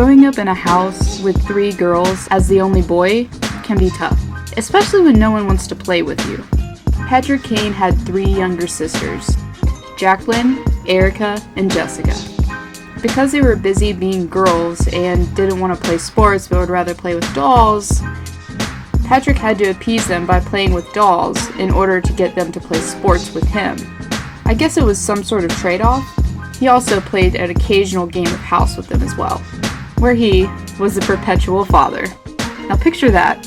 Growing up in a house with 3 girls as the only boy can be tough, especially when no one wants to play with you. Patrick Kane had 3 younger sisters, Jacqueline, Erica, and Jessica. Because they were busy being girls and didn't want to play sports but would rather play with dolls, Patrick had to appease them by playing with dolls in order to get them to play sports with him. I guess it was some sort of trade-off. He also played an occasional game of house with them as well, where he was the perpetual father. Now picture that.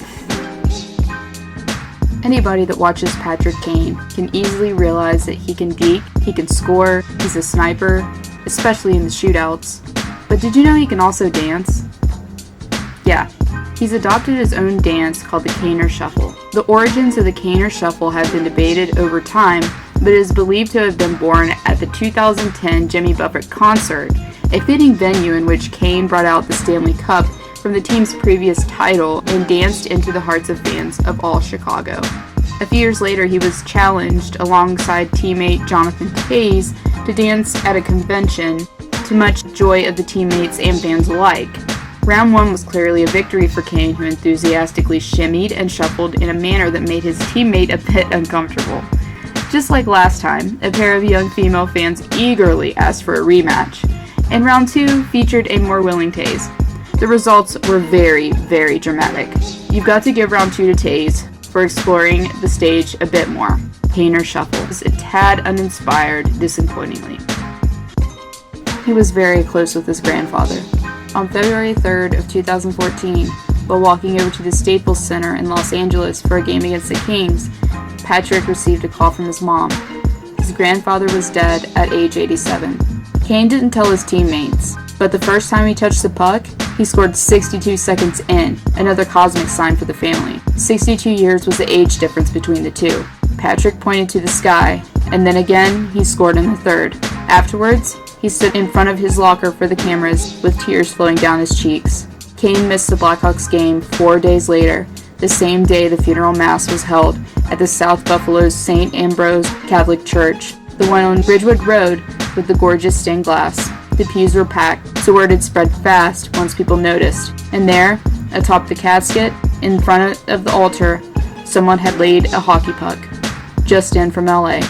Anybody that watches Patrick Kane can easily realize that he can deke, he can score, he's a sniper, especially in the shootouts. But did you know he can also dance? Yeah, he's adopted his own dance called the Kaner Shuffle. The origins of the Kaner Shuffle have been debated over time, but it is believed to have been born at the 2010 Jimmy Buffett concert, a fitting venue in which Kane brought out the Stanley Cup from the team's previous title and danced into the hearts of fans of all Chicago. A few years later, he was challenged alongside teammate Jonathan Taze to dance at a convention, to much joy of the teammates and fans alike. Round 1 was clearly a victory for Kane, who enthusiastically shimmied and shuffled in a manner that made his teammate a bit uncomfortable. Just like last time, a pair of young female fans eagerly asked for a rematch, and round 2 featured a more willing Taze. The results were very, very dramatic. You've got to give round 2 to Taze for exploring the stage a bit more. Kaner Shuffle was a tad uninspired, disappointingly. He was very close with his grandfather. On February 3rd of 2014, while walking over to the Staples Center in Los Angeles for a game against the Kings, Patrick received a call from his mom. His grandfather was dead at age 87. Kane didn't tell his teammates, but the first time he touched the puck, he scored 62 seconds in, another cosmic sign for the family. 62 years was the age difference between the two. Patrick pointed to the sky, and then again, he scored in the third. Afterwards, he stood in front of his locker for the cameras with tears flowing down his cheeks. Kane missed the Blackhawks game 4 days later, the same day the funeral mass was held at the South Buffalo's St. Ambrose Catholic Church, the one on Ridgewood Road with the gorgeous stained glass. The pews were packed, so word had spread fast once people noticed. And there, atop the casket, in front of the altar, someone had laid a hockey puck, just in from LA.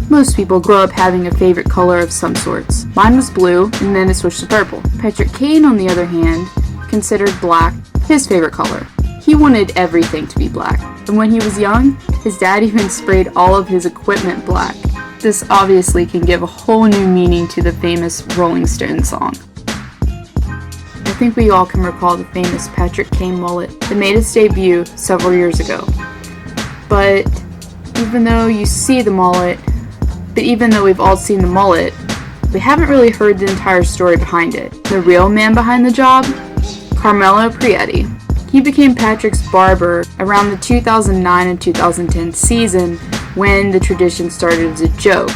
Most people grow up having a favorite color of some sorts. Mine was blue, and then it switched to purple. Patrick Kane, on the other hand, considered black his favorite color. He wanted everything to be black, and when he was young, his dad even sprayed all of his equipment black. This obviously can give a whole new meaning to the famous Rolling Stones song. I think we all can recall the famous Patrick Kane mullet that made its debut several years ago. But even though we've all seen the mullet, we haven't really heard the entire story behind it. The real man behind the job? Carmelo Prietti. He became Patrick's barber around the 2009 and 2010 season when the tradition started as a joke,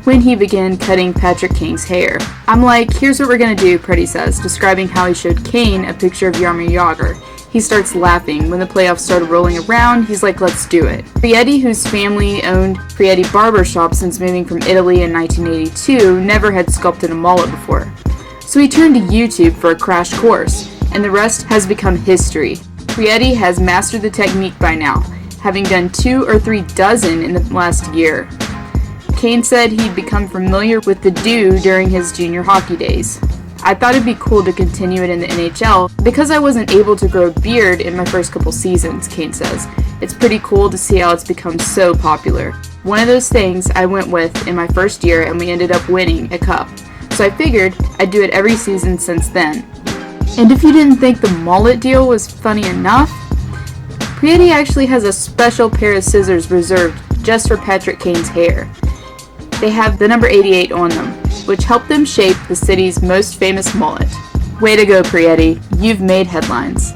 when he began cutting Patrick Kane's hair. I'm like, here's what we're gonna do, Prietti says, describing how he showed Kane a picture of Jaromir Jagr. He starts laughing. When the playoffs started rolling around, he's like, let's do it. Prietti, whose family owned Prietti Barbershop since moving from Italy in 1982, never had sculpted a mullet before. So he turned to YouTube for a crash course, and the rest has become history. Prietti has mastered the technique by now, having done 2 or 3 dozen in the last year. Kane said he'd become familiar with the do during his junior hockey days. I thought it'd be cool to continue it in the NHL because I wasn't able to grow a beard in my first couple seasons, Kane says. It's pretty cool to see how it's become so popular. One of those things I went with in my first year, and we ended up winning a cup. So I figured I'd do it every season since then. And if you didn't think the mullet deal was funny enough, Prietti actually has a special pair of scissors reserved just for Patrick Kane's hair. They have the number 88 on them, which helped them shape the city's most famous mullet. Way to go, Prietti. You've made headlines.